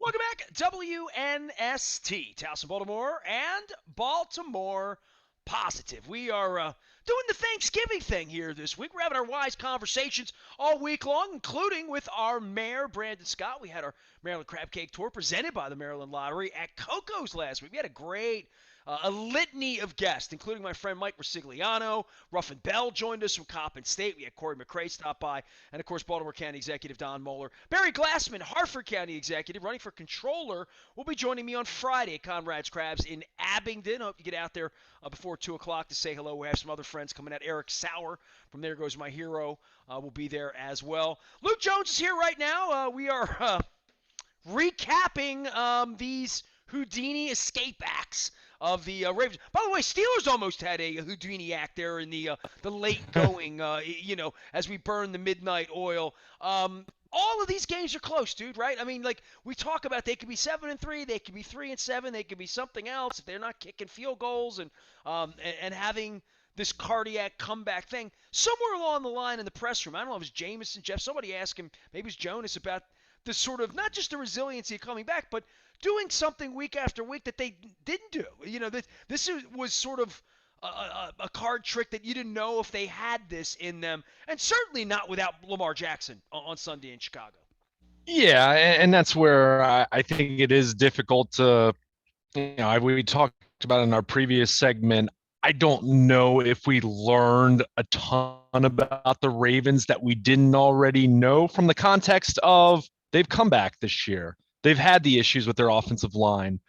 Welcome back, WNST, Towson, Baltimore, and Baltimore Positive. We are doing the Thanksgiving thing here this week. We're having our wise conversations all week long, including with our mayor, Brandon Scott. We had our Maryland Crab Cake Tour presented by the Maryland Lottery at Coco's last week. We had a great a litany of guests, including my friend Mike Rosigliano. Ruffin Bell joined us from Coppin State. We had Corey McCrae stop by. And, of course, Baltimore County Executive Don Moeller. Barry Glassman, Harford County Executive, running for Controller, will be joining me on Friday at Conrad's Crabs in Abingdon. Hope you get out there before 2 o'clock to say hello. We have some other friends coming out. Eric Sauer from There Goes My Hero will be there as well. Luke Jones is here right now. We are recapping these Houdini escape acts of the Ravens. By the way, Steelers almost had a Houdini act there in the late going, as we burn the midnight oil. All of these games are close, dude, right? I mean, like, we talk about they could be 7-3, they could be 3-7, they could be something else if they're not kicking field goals and having this cardiac comeback thing. Somewhere along the line in the press room, I don't know if it was Jameson, Jeff, somebody asked him, maybe it was Jonas, about the sort of, not just the resiliency of coming back, but doing something week after week that they didn't do. This was sort of a card trick that you didn't know if they had this in them, and certainly not without Lamar Jackson on Sunday in Chicago. Yeah, and that's where I think it is difficult to, we talked about in our previous segment. I don't know if we learned a ton about the Ravens that we didn't already know from the context of they've come back this year. They've had the issues with their offensive line.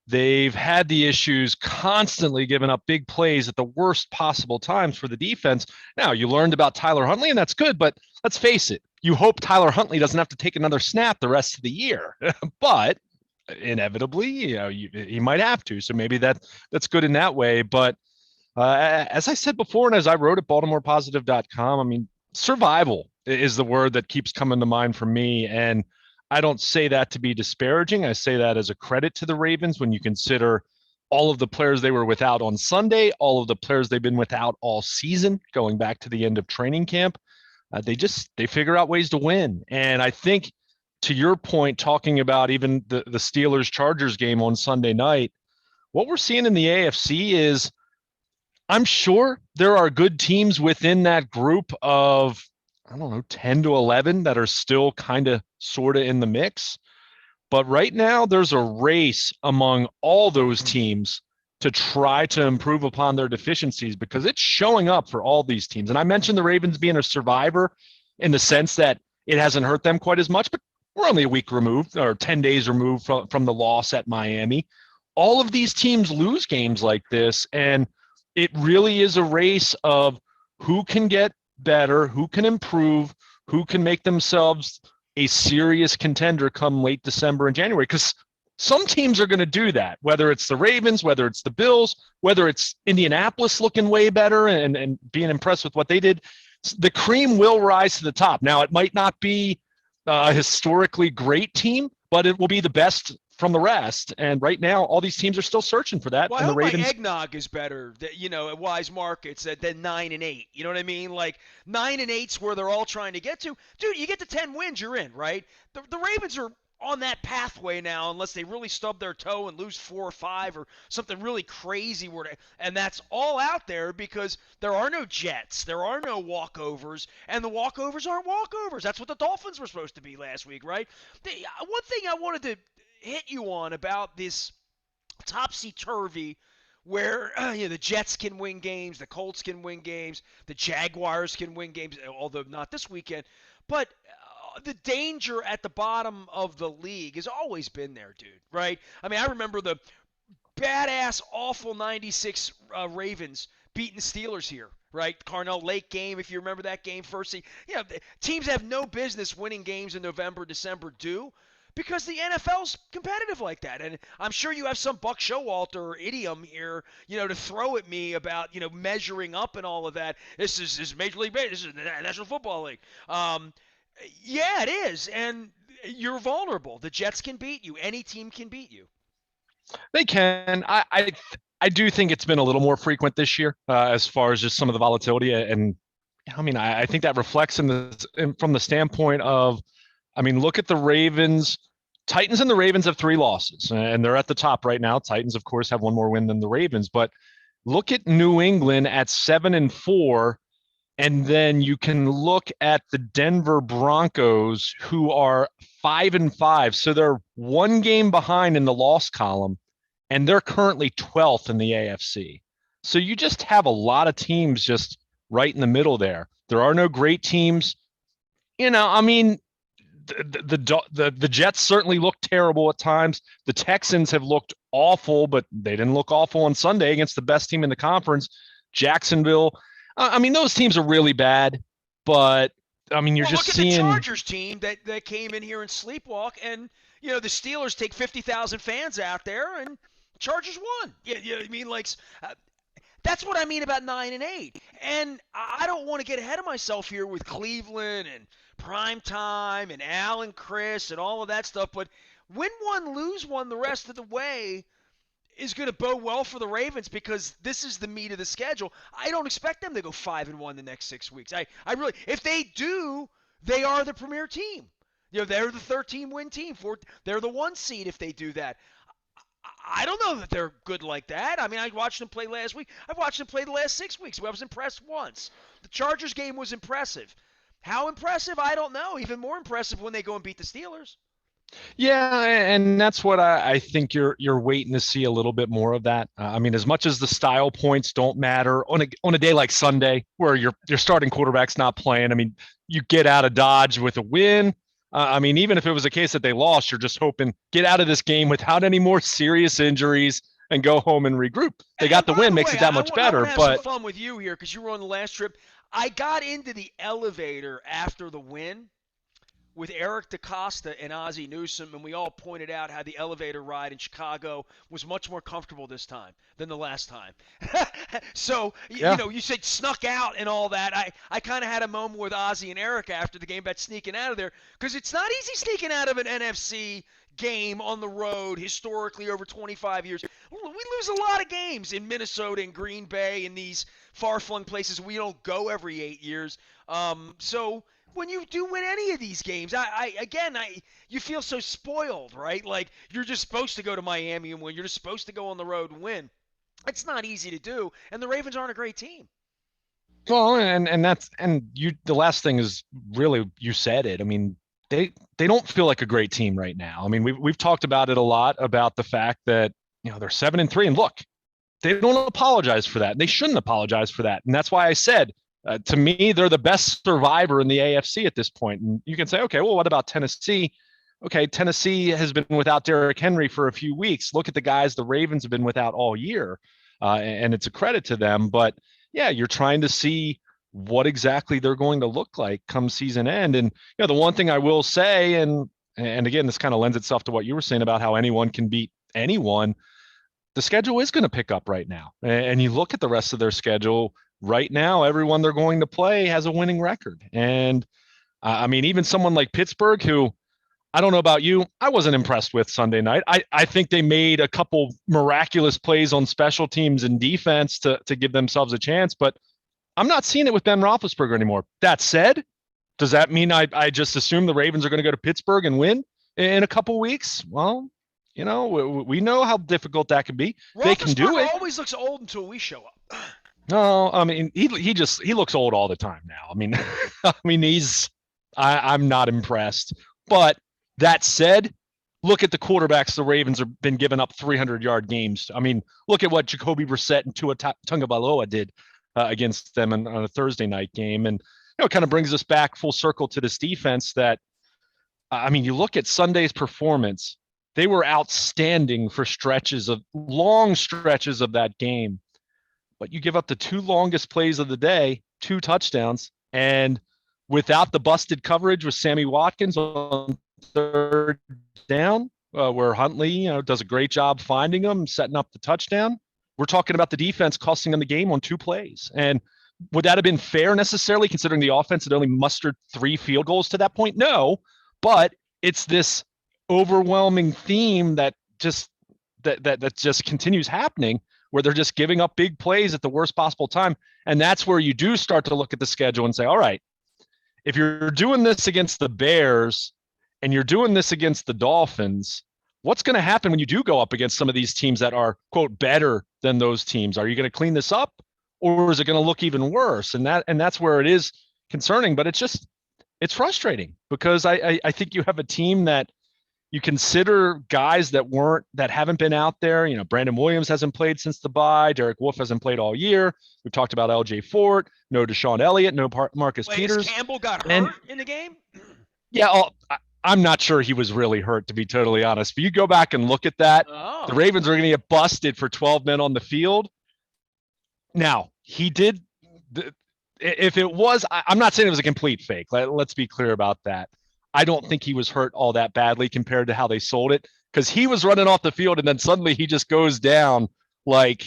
They've had the issues constantly giving up big plays at the worst possible times for the defense. Now, you learned about Tyler Huntley, and that's good, but let's face it, you hope Tyler Huntley doesn't have to take another snap the rest of the year. But inevitably, he might have to. So maybe that's good in that way. But as I said before, and as I wrote at BaltimorePositive.com, I mean, survival is the word that keeps coming to mind for me. And I don't say that to be disparaging. I say that as a credit to the Ravens when you consider all of the players they were without on Sunday, all of the players they've been without all season, going back to the end of training camp. They figure out ways to win. And I think, to your point, talking about even the Steelers-Chargers game on Sunday night, what we're seeing in the AFC is, I'm sure there are good teams within that group of, 10 to 11 that are still kind of sort of in the mix. But right now, there's a race among all those teams to try to improve upon their deficiencies, because it's showing up for all these teams. And I mentioned the Ravens being a survivor in the sense that it hasn't hurt them quite as much, but we're only a week removed, or 10 days removed from the loss at Miami. All of these teams lose games like this, and it really is a race of who can get better, who can improve, who can make themselves a serious contender come late December and January. Because some teams are going to do that, whether it's the Ravens, whether it's the Bills, whether it's Indianapolis looking way better and being impressed with what they did. The cream will rise to the top. Now, it might not be a historically great team, but it will be the best from the rest. And right now, all these teams are still searching for that. Well, and I the hope Ravens, my eggnog is better, at Wise Markets than 9-8. You know what I mean? Like 9-8's where they're all trying to get to. Dude, you get to 10 wins, you're in, right? The Ravens are on that pathway now, unless they really stub their toe and lose 4 or 5 or something really crazy. And that's all out there because there are no Jets, there are no walkovers, and the walkovers aren't walkovers. That's what the Dolphins were supposed to be last week, right? One thing I wanted to hit you on about this topsy-turvy where the Jets can win games, the Colts can win games, the Jaguars can win games, although not this weekend. But the danger at the bottom of the league has always been there, dude, right? I mean, I remember the badass, awful 96 Ravens beating the Steelers here, right? Carnell Lake game, if you remember that game first. Teams have no business winning games in November, December because the NFL's competitive like that. And I'm sure you have some Buck Showalter idiom here, to throw at me about, measuring up and all of that. This is Major League Baseball. This is the National Football League. Yeah, it is. And you're vulnerable. The Jets can beat you. Any team can beat you. They can. I do think it's been a little more frequent this year as far as just some of the volatility. And I mean, I think that reflects from the standpoint of, look at the Ravens Titans and the Ravens have 3 losses, and they're at the top right now. Titans, of course, have one more win than the Ravens, but look at New England at 7-4, and then you can look at the Denver Broncos, who are 5-5. So they're 1 game behind in the loss column, and they're currently 12th in the AFC. So you just have a lot of teams just right in the middle there. There are no great teams. I mean, the Jets certainly look terrible at times. The Texans have looked awful, but they didn't look awful on Sunday against the best team in the conference, Jacksonville. I mean, those teams are really bad, but I mean, you're just look at seeing the Chargers team that came in here and sleepwalk, and the Steelers take 50,000 fans out there, and Chargers won. I mean, like that's what I mean about 9-8. And I don't want to get ahead of myself here with Cleveland and prime time and Al and Chris and all of that stuff, but win one, lose one the rest of the way is going to bode well for the Ravens because this is the meat of the schedule. I don't expect them to go 5-1 the next 6 weeks. I really, if they do, they are the premier team. They're the 13-win team. They're the 1 seed if they do that. I don't know that they're good like that. I mean, I watched them play last week. I've watched them play the last 6 weeks. I was impressed once. The Chargers game was impressive. How impressive? I don't know. Even more impressive when they go and beat the Steelers. Yeah, and that's what I think you're waiting to see a little bit more of that. I mean, as much as the style points don't matter on a day like Sunday where your starting quarterback's not playing. I mean, you get out of Dodge with a win. I mean, even if it was a case that they lost, you're just hoping get out of this game without any more serious injuries and go home and regroup. They got the win, makes it that much better. I want to have some fun with you here because you were on the last trip. I got into the elevator after the win with Eric DeCosta and Ozzie Newsome, and we all pointed out how the elevator ride in Chicago was much more comfortable this time than the last time. So, yeah. You said snuck out and all that. I kind of had a moment with Ozzie and Eric after the game about sneaking out of there because it's not easy sneaking out of an NFC game on the road historically over 25 years. We lose a lot of games in Minnesota and Green Bay and these far-flung places we don't go every 8 years. So when you do win any of these games, you feel so spoiled, right? Like you're just supposed to go to Miami and win. You're just supposed to go on the road and win. It's not easy to do, and the Ravens aren't a great team. Well, the last thing is really you said it. I mean, they don't feel like a great team right now. I mean, we've talked about it a lot about the fact that they're 7-3, and look, they don't apologize for that. They shouldn't apologize for that, and that's why I said. To me, they're the best survivor in the AFC at this point. And you can say, okay, well, what about Tennessee? Okay, Tennessee has been without Derrick Henry for a few weeks. Look at the guys the Ravens have been without all year, and it's a credit to them. But, yeah, you're trying to see what exactly they're going to look like come season end. And, the one thing I will say, and again, this kind of lends itself to what you were saying about how anyone can beat anyone, the schedule is going to pick up right now. And you look at the rest of their schedule, right now, everyone they're going to play has a winning record. And I mean, even someone like Pittsburgh, who I don't know about you, I wasn't impressed with Sunday night. I think they made a couple miraculous plays on special teams and defense to give themselves a chance, but I'm not seeing it with Ben Roethlisberger anymore. That said, does that mean I just assume the Ravens are going to go to Pittsburgh and win in a couple weeks? Well, we know how difficult that can be. They can do it. Always looks old until we show up. No, I mean he looks old all the time now. I mean, I'm not impressed. But that said, look at the quarterbacks the Ravens have been giving up 300-yard games. I mean, look at what Jacoby Brissett and Tua Tagovailoa did against them on a Thursday night game, and it kind of brings us back full circle to this defense. That I mean, you look at Sunday's performance; they were outstanding for long stretches of that game. But you give up the 2 longest plays of the day, 2 touchdowns, and without the busted coverage with Sammy Watkins on 3rd down, where Huntley, does a great job finding them, setting up the touchdown. We're talking about the defense costing them the game on 2 plays. And would that have been fair necessarily, considering the offense had only mustered 3 field goals to that point? No, but it's this overwhelming theme that just continues happening, where they're just giving up big plays at the worst possible time. And that's where you do start to look at the schedule and say, all right, if you're doing this against the Bears and you're doing this against the Dolphins, what's going to happen when you do go up against some of these teams that are, quote, better than those teams? Are you going to clean this up, or is it going to look even worse? And that's where it is concerning. But it's frustrating because I think you have a team that you consider guys that haven't been out there. Brandon Williams hasn't played since the bye. Derek Wolfe hasn't played all year. We've talked about L.J. Fort, no Deshaun Elliott, no Marcus Wait, has Peters, Campbell got and hurt in the game? yeah, I'm not sure he was really hurt, to be totally honest. But you go back and look at that. The Oh. Ravens are going to get busted for 12 men on the field. Now, he did. If it was, I'm not saying it was a complete fake. Let's be clear about that. I don't think he was hurt all that badly compared to how they sold it, because he was running off the field and then suddenly he just goes down. Like,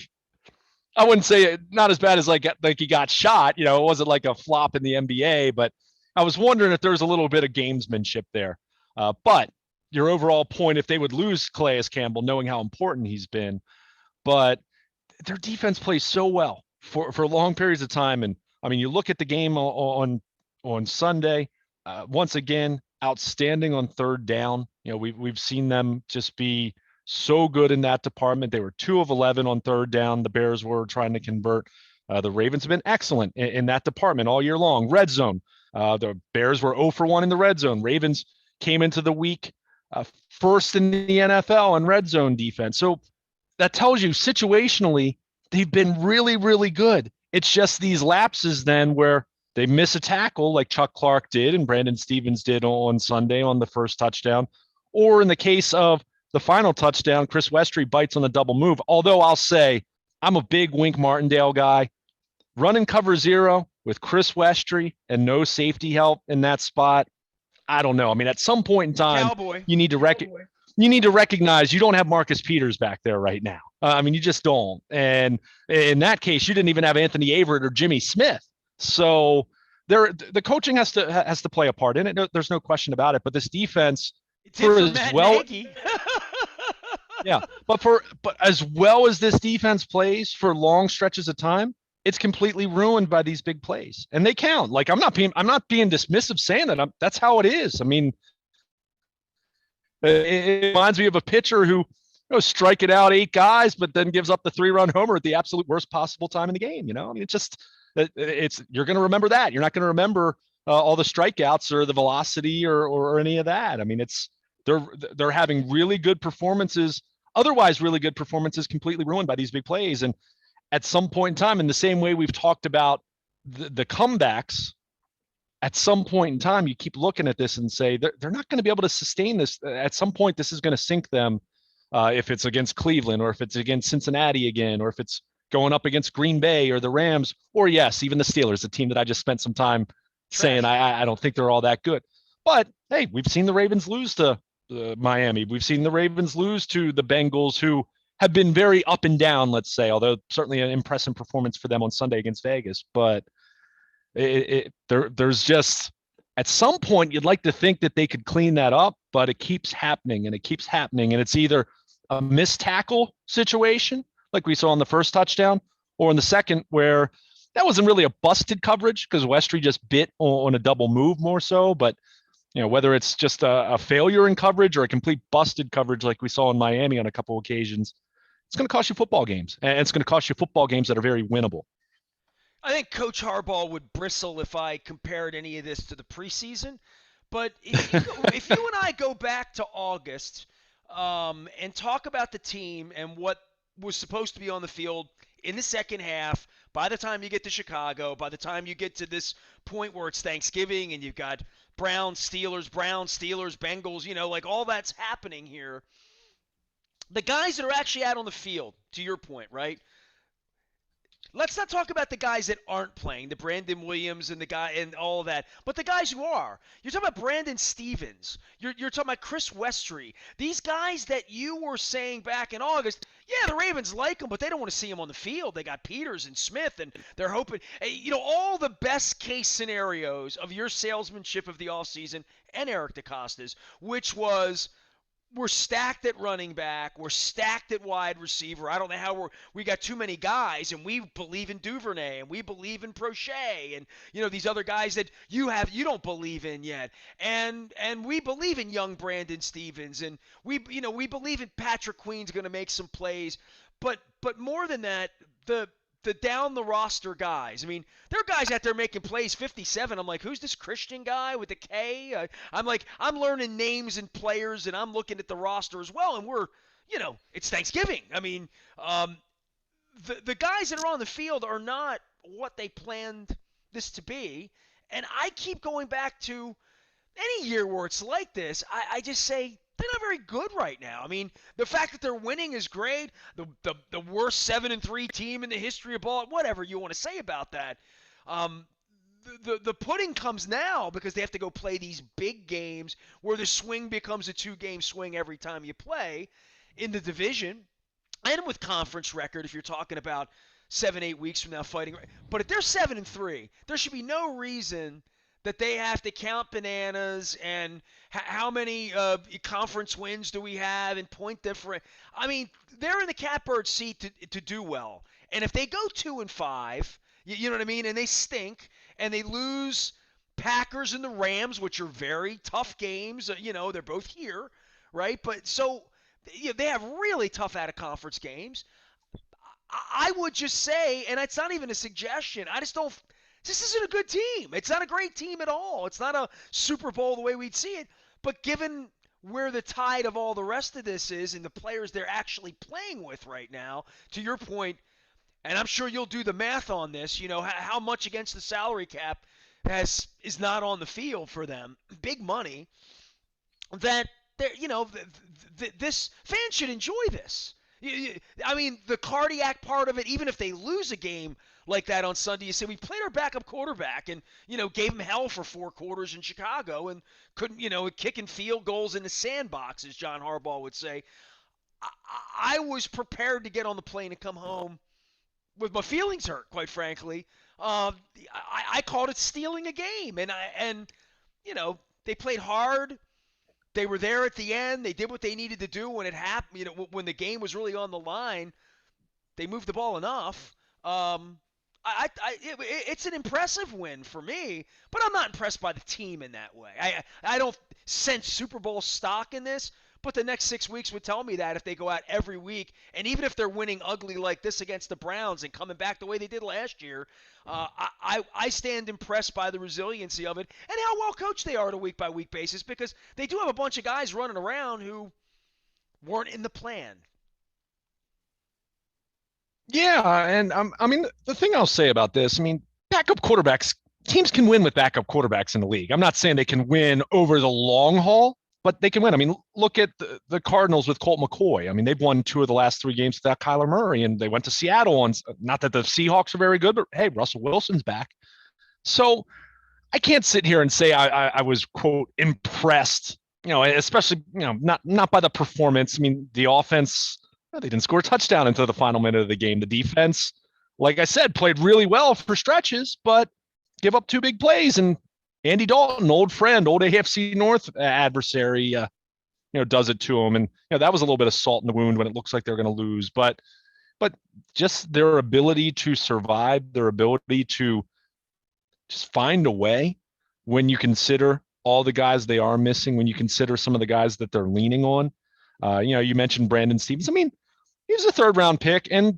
I wouldn't say it, not as bad as like he got shot. It wasn't like a flop in the NBA, but I was wondering if there was a little bit of gamesmanship there. But your overall point, if they would lose Calais Campbell, knowing how important he's been, but their defense plays so well for long periods of time. And I mean, you look at the game on Sunday, once again, outstanding on third down. We've seen them just be so good in that department. They were 2 of 11 on third down. The Bears were trying to convert. The Ravens have been excellent in that department all year long. Red zone. The Bears were 0 for 1 in the red zone. Ravens came into the week first in the NFL in red zone defense. So that tells you situationally, they've been really, really good. It's just these lapses then where they miss a tackle like Chuck Clark did and Brandon Stevens did on Sunday on the first touchdown. Or in the case of the final touchdown, Chris Westry bites on the double move. Although I'll say I'm a big Wink Martindale guy. Running cover 0 with Chris Westry and no safety help in that spot, I don't know. I mean, at some point in time, Cowboy. you need to recognize you don't have Marcus Peters back there right now. I mean, you just don't. And in that case, you didn't even have Anthony Averett or Jimmy Smith. So the coaching has to play a part in it. There's no question about it. But this defense, It did for Matt Nagy. yeah, but as well as this defense plays for long stretches of time, it's completely ruined by these big plays, and they count. Like I'm not being dismissive saying that. That's how it is. I mean, it reminds me of a pitcher who striking out 8 guys, but then gives up the 3-run homer at the absolute worst possible time in the game. I mean, you're going to remember that. You're not going to remember all the strikeouts or the velocity or any of that. I mean, they're having really good performances, otherwise really good performances, completely ruined by these big plays. And at some point in time, in the same way we've talked about the comebacks, at some point in time, you keep looking at this and say they're not going to be able to sustain this. At some point, this is going to sink them. If it's against Cleveland, or if it's against Cincinnati again, or if it's going up against Green Bay or the Rams, or yes, even the Steelers, a team that I just spent some time saying I don't think they're all that good. But hey, we've seen the Ravens lose to Miami. We've seen the Ravens lose to the Bengals, who have been very up and down, let's say, although certainly an impressive performance for them on Sunday against Vegas. But there's just, at some point, you'd like to think that they could clean that up, but it keeps happening and it keeps happening. And it's either a missed tackle situation, like we saw on the first touchdown, or in the second, where that wasn't really a busted coverage because Westry just bit on a double move more so. But whether it's just a failure in coverage or a complete busted coverage like we saw in Miami on a couple occasions, it's going to cost you football games, and it's going to cost you football games that are very winnable. I think Coach Harbaugh would bristle if I compared any of this to the preseason. But if you and I go back to August and talk about the team and what was supposed to be on the field in the second half, by the time you get to Chicago, by the time you get to this point where it's Thanksgiving and you've got Browns, Steelers, Bengals, like all that's happening here. The guys that are actually out on the field, to your point, right? Let's not talk about the guys that aren't playing, the Brandon Williams and the guy and all of that, but the guys who are. You're talking about Brandon Stevens. You're talking about Chris Westry. These guys that you were saying back in August, yeah, the Ravens like them, but they don't want to see them on the field. They got Peters and Smith, and they're hoping, all the best case scenarios of your salesmanship of the offseason and Eric DeCosta's, which was we're stacked at running back. We're stacked at wide receiver. I don't know how we got too many guys, and we believe in Duvernay, and we believe in Prochet, and these other guys that you don't believe in yet, and we believe in young Brandon Stevens, and we believe in Patrick Queen's going to make some plays, but more than that, the down the roster guys. I mean, there are guys out there making plays 57. I'm like, who's this Christian guy with the K? I'm learning names and players, and I'm looking at the roster as well. And it's Thanksgiving. I mean, the guys that are on the field are not what they planned this to be. And I keep going back to any year where it's like this. I just say they're not very good right now. I mean, the fact that they're winning is great. The worst 7-3 team in the history of ball, whatever you want to say about that. Um, the pudding comes now because they have to go play these big games where the swing becomes a 2-game swing every time you play in the division and with conference record if you're talking about 7-8 weeks from now fighting. But if they're 7-3, there should be no reason that they have to count bananas and how many conference wins do we have and point different. I mean, they're in the catbird seat to do well. And if they go 2-5, you know what I mean, and they stink and they lose Packers and the Rams, which are very tough games. They're both here, right? But so they have really tough out of conference games. I would just say, and it's not even a suggestion, I just don't. This isn't a good team. It's not a great team at all. It's not a Super Bowl the way we'd see it. But given where the tide of all the rest of this is and the players they're actually playing with right now, to your point, and I'm sure you'll do the math on this, how much against the salary cap is not on the field for them, big money, that this fans should enjoy this. I mean, the cardiac part of it, even if they lose a game like that on Sunday, you say we played our backup quarterback and gave him hell for 4 quarters in Chicago and couldn't kicking field goals in the sandbox, as John Harbaugh would say. I was prepared to get on the plane and come home with my feelings hurt, quite frankly. I called it stealing a game, and they played hard. They were there at the end. They did what they needed to do when it happened. When the game was really on the line, they moved the ball enough. It's an impressive win for me, but I'm not impressed by the team in that way. I don't sense Super Bowl stock in this, but the next 6 weeks would tell me that if they go out every week, and even if they're winning ugly like this against the Browns and coming back the way they did last year, I stand impressed by the resiliency of it and how well coached they are on a week-by-week basis, because they do have a bunch of guys running around who weren't in the plan. Yeah, and I mean, the thing I'll say about this, I mean, backup quarterbacks, teams can win with backup quarterbacks in the league. I'm not saying they can win over the long haul, but they can win. I mean, look at the Cardinals with Colt McCoy. I mean, they've won 2 of the last 3 games without Kyler Murray, and they went to Seattle on, not that the Seahawks are very good, but hey, Russell Wilson's back. So I can't sit here and say I was, quote, impressed, especially, not by the performance. I mean, the offense, they didn't score a touchdown until the final minute of the game. The defense, like I said, played really well for stretches, but give up 2 big plays. And Andy Dalton, old friend, old AFC North adversary, does it to him. And, that was a little bit of salt in the wound when it looks like they're going to lose. But just their ability to survive, their ability to just find a way when you consider all the guys they are missing, when you consider some of the guys that they're leaning on. You mentioned Brandon Stevens. I mean, he was a 3rd-round pick, and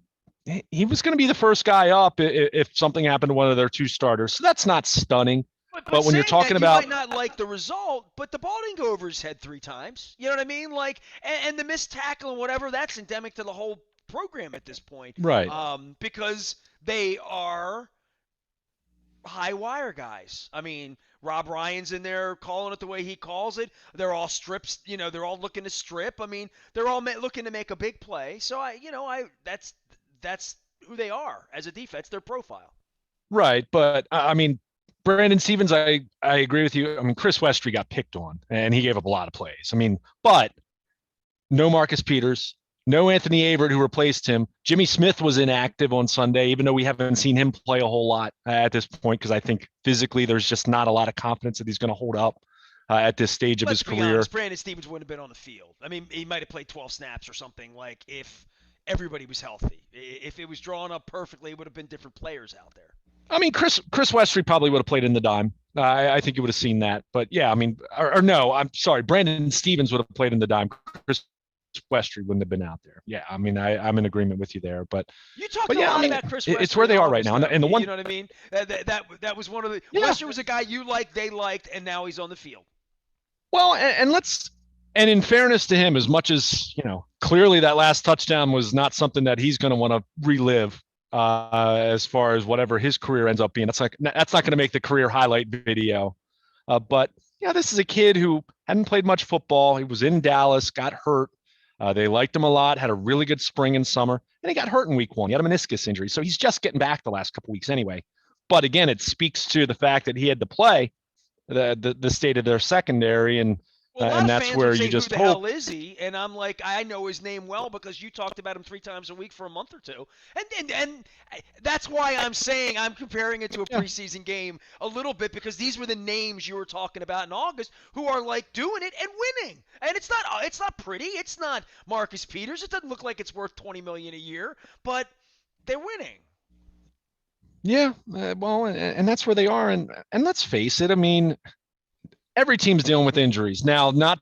he was going to be the first guy up if something happened to one of their 2 starters. So that's not stunning. But when you're talking about, you might not like the result, but the ball didn't go over his head 3 times. You know what I mean? Like, and the missed tackle and whatever, that's endemic to the whole program at this point. Right. Because they are high wire guys. I mean, Rob Ryan's in there calling it the way he calls it. They're all strips. They're all looking to strip. I mean, they're all looking to make a big play. So that's who they are as a defense. Their profile. Right, but I mean, Brandon Stevens, I agree with you. I mean, Chris Westry got picked on, and he gave up a lot of plays. I mean, but no Marcus Peters, no Anthony Averett, who replaced him. Jimmy Smith was inactive on Sunday, even though we haven't seen him play a whole lot at this point, because I think physically there's just not a lot of confidence that he's going to hold up. at this stage of Let's his be career. honest, Brandon Stevens wouldn't have been on the field. I mean, he might have played 12 snaps or something like if everybody was healthy. If it was drawn up perfectly, it would have been different players out there. I mean, Chris Westry probably would have played in the dime. I think you would have seen that. But yeah, I mean, or no, I'm sorry, Brandon Stevens would have played in the dime. Chris Westry wouldn't have been out there. Yeah, I mean, I'm in agreement with you there. You talked But a yeah, I lot mean, about Chris it's Westry where in they are right August, now. though. And the one, You know what I mean? That was one of the. yeah, Westry was a guy you liked, they liked, and now he's on the field. well, and in fairness to him, as much as clearly that last touchdown was not something that he's going to want to relive as far as whatever his career ends up being. That's not going to make the career highlight video. But yeah, this is a kid who hadn't played much football. He was in Dallas, got hurt. They liked him a lot, had a really good spring and summer, and he got hurt in week 1. He had a meniscus injury, so he's just getting back the last couple weeks anyway. But again, it speaks to the fact that he had to play the state of their secondary, and Well, a lot and of that's fans where would say, you "Who just the hope. hell is he?" And I'm like, I know his name well because you talked about him 3 times a week for a month or two, and that's why I'm saying I'm comparing it to a Yeah, preseason game a little bit because these were the names you were talking about in August who are like doing it and winning, and it's not pretty, it's not Marcus Peters, it doesn't look like it's worth 20 million a year, but they're winning. yeah. Well, and that's where they are, and let's face it. I mean, every team's dealing with injuries now, not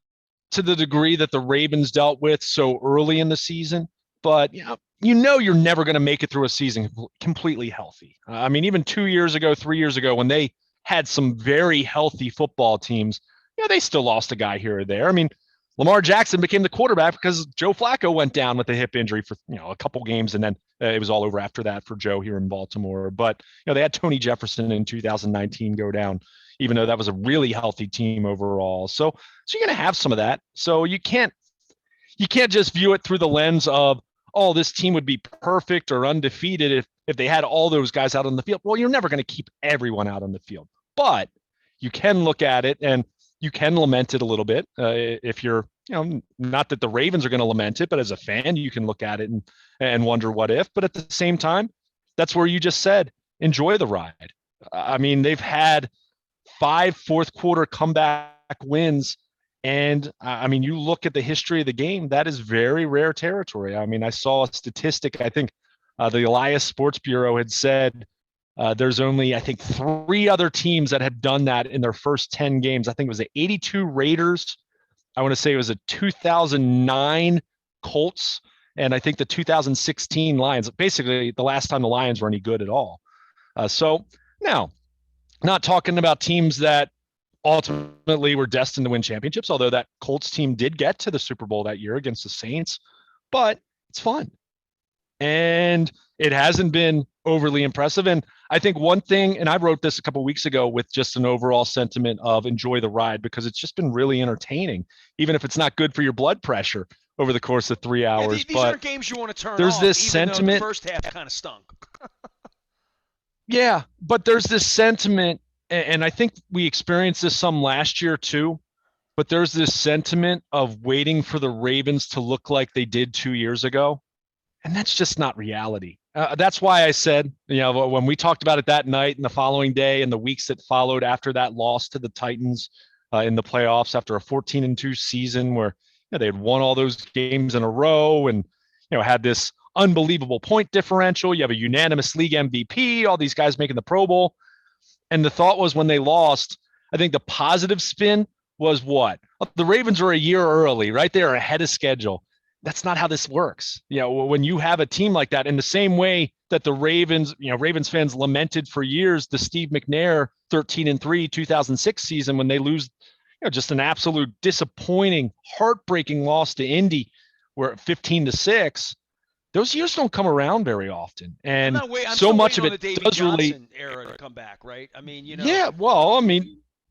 to the degree that the Ravens dealt with so early in the season, but you're never going to make it through a season completely healthy. I mean, even 2 years ago, 3 years ago, when they had some very healthy football teams, they still lost a guy here or there. I mean, Lamar Jackson became the quarterback because Joe Flacco went down with a hip injury for a couple games, and then it was all over after that for Joe here in Baltimore. But they had Tony Jefferson in 2019 go down, even though that was a really healthy team overall. So you're going to have some of that. So you can't just view it through the lens of, oh, this team would be perfect or undefeated if they had all those guys out on the field. Well, you're never going to keep everyone out on the field, but you can look at it and you can lament it a little bit. If you're, not that the Ravens are going to lament it, but as a fan, you can look at it and wonder what if. But at the same time, that's where you just said, enjoy the ride. I mean, they've had 5 fourth quarter comeback wins. And I mean, you look at the history of the game, that is very rare territory. I mean, I saw a statistic, I think the Elias Sports Bureau had said there's only, I think, 3 other teams that had done that in their first 10 games. I think it was the 82 Raiders. I want to say it was a 2009 Colts. And I think the 2016 Lions, basically the last time the Lions were any good at all. So now, not talking about teams that ultimately were destined to win championships, although that Colts team did get to the Super Bowl that year against the Saints, but it's fun. And it hasn't been overly impressive. And I think one thing, and I wrote this a couple of weeks ago with just an overall sentiment of enjoy the ride, because it's just been really entertaining, even if it's not good for your blood pressure over the course of 3 Yeah, hours. these But aren't games you want to turn there's off, this even though the sentiment. first half kind of stunk. Yeah, but there's this sentiment, and I think we experienced this some last year too, but there's this sentiment of waiting for the Ravens to look like they did 2 years ago. And that's just not reality. That's why I said, when we talked about it that night and the following day and the weeks that followed after that loss to the Titans in the playoffs after a 14-2 season where they had won all those games in a row and had this unbelievable point differential. You have a unanimous league MVP, all these guys making the Pro Bowl. And the thought was when they lost, I think the positive spin was what? The Ravens are a year early, right? They are ahead of schedule. That's not how this works. When you have a team like that, in the same way that the Ravens, Ravens fans lamented for years the Steve McNair 13-3 2006 season when they lose, just an absolute disappointing, heartbreaking loss to Indy, where 15-6. Those years don't come around very often, and I'm so still much waiting of on it the Davey does relate. Johnson era to come back, right? I mean, Yeah, well, I mean,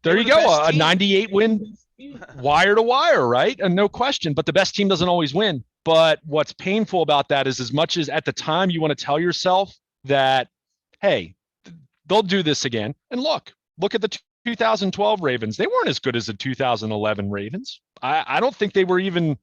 they there were you the go, best a team. 98 win, wire to wire, right? And no question. But the best team doesn't always win. But what's painful about that is, as much as at the time you want to tell yourself that, hey, they'll do this again. And look at the 2012 Ravens. They weren't as good as the 2011 Ravens. I don't think they were even,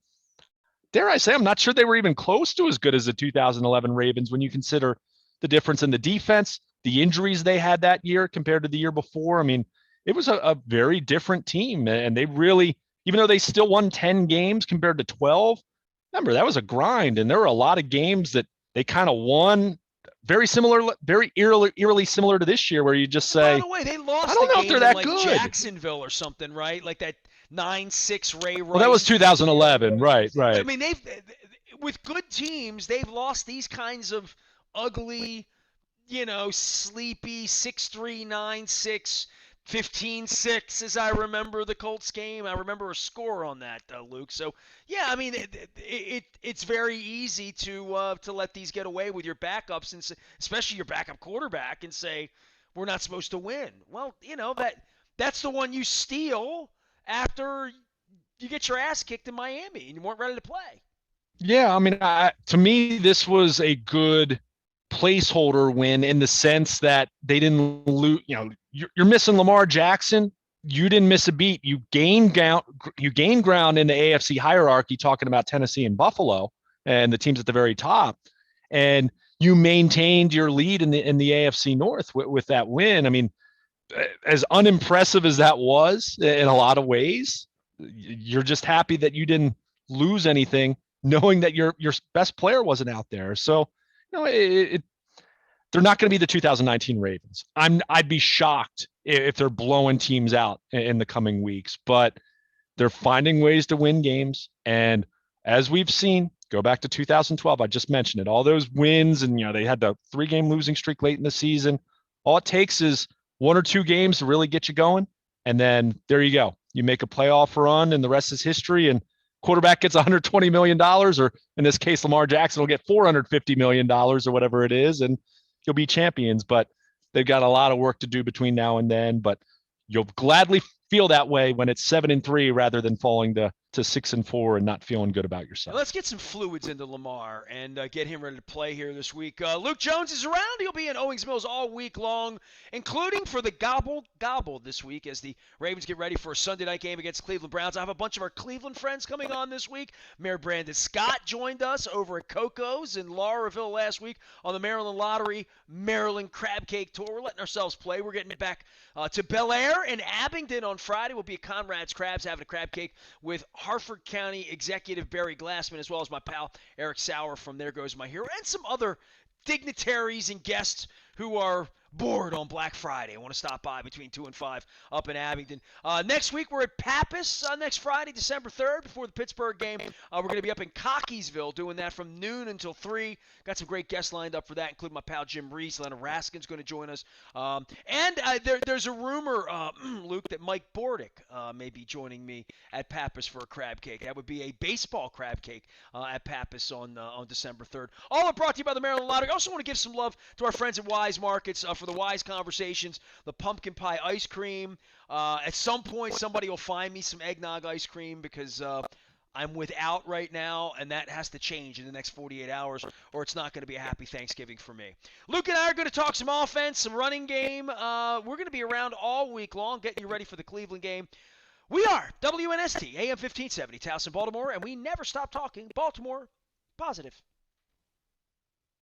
dare I say, I'm not sure they were even close to as good as the 2011 Ravens when you consider the difference in the defense, the injuries they had that year compared to the year before. I mean, it was a very different team. And they really, even though they still won 10 games compared to 12, remember, that was a grind. And there were a lot of games that they kind of won very similar, very eerily similar to this year, where you just And by say, the way, they I lost a don't know if game they're to that like good. Jacksonville or something, right? Like that 9-6 Ray Well, that was Rice. 2011. Right, But I right. mean, they've with good teams, they've lost these kinds of ugly, sleepy 6-3, 9-6, 15-6, as I remember the Colts game. I remember a score on that, Luke. So yeah, I mean, it's very easy to let these get away with your backups, and especially your backup quarterback, and say we're not supposed to win. Well, that's the one you steal after you get your ass kicked in Miami and you weren't ready to play. Yeah, I mean, to me, this was a good placeholder win in the sense that they didn't lose. You're missing Lamar Jackson. You didn't miss a beat. You gained ground. You gained ground in the AFC hierarchy, talking about Tennessee and Buffalo and the teams at the very top, and you maintained your lead in the AFC North with that win. I mean, as unimpressive as that was in a lot of ways, you're just happy that you didn't lose anything, knowing that your best player wasn't out there. So, they're not going to be the 2019 Ravens. I'd be shocked if they're blowing teams out in the coming weeks, but they're finding ways to win games. And as we've seen, go back to 2012, I just mentioned it, all those wins, and they had the 3-game losing streak late in the season. All it takes is 1 or 2 games to really get you going, and then there you go. You make a playoff run, and the rest is history. And quarterback gets $120 million, or in this case, Lamar Jackson will get $450 million or whatever it is, and you'll be champions. But they've got a lot of work to do between now and then. But you'll gladly feel that way when it's 7-3 rather than falling to 6-4 and not feeling good about yourself. Let's get some fluids into Lamar and get him ready to play here this week. Luke Jones is around. He'll be in Owings Mills all week long, including for the Gobble this week as the Ravens get ready for a Sunday night game against Cleveland Browns. I have a bunch of our Cleveland friends coming on this week. Mayor Brandon Scott joined us over at Coco's in Lauraville last week on the Maryland Lottery Maryland Crab Cake Tour. We're letting ourselves play. We're getting back to Bel Air and Abingdon on Friday. We'll be at Conrad's Crabs having a crab cake with Harford County Executive Barry Glassman, as well as my pal Eric Sauer from There Goes My Hero, and some other dignitaries and guests who are bored on Black Friday. I want to stop by between 2 and 5 up in Abingdon. Next week, we're at Pappas next Friday, December 3rd, before the Pittsburgh game. We're going to be up in Cockeysville doing that from noon until 3. Got some great guests lined up for that, including my pal Jim Reese. Leonard Raskin's going to join us. There's a rumor, Luke, that Mike Bordick may be joining me at Pappas for a crab cake. That would be a baseball crab cake at Pappas on December 3rd. All are brought to you by the Maryland Lottery. I also want to give some love to our friends at Wise Markets for the Wise Conversations, the pumpkin pie ice cream. At some point, somebody will find me some eggnog ice cream because I'm without right now, and that has to change in the next 48 hours, or it's not going to be a happy Thanksgiving for me. Luke and I are going to talk some offense, some running game. We're going to be around all week long, getting you ready for the Cleveland game. We are WNST, AM 1570, Towson, Baltimore, and we never stop talking Baltimore positive.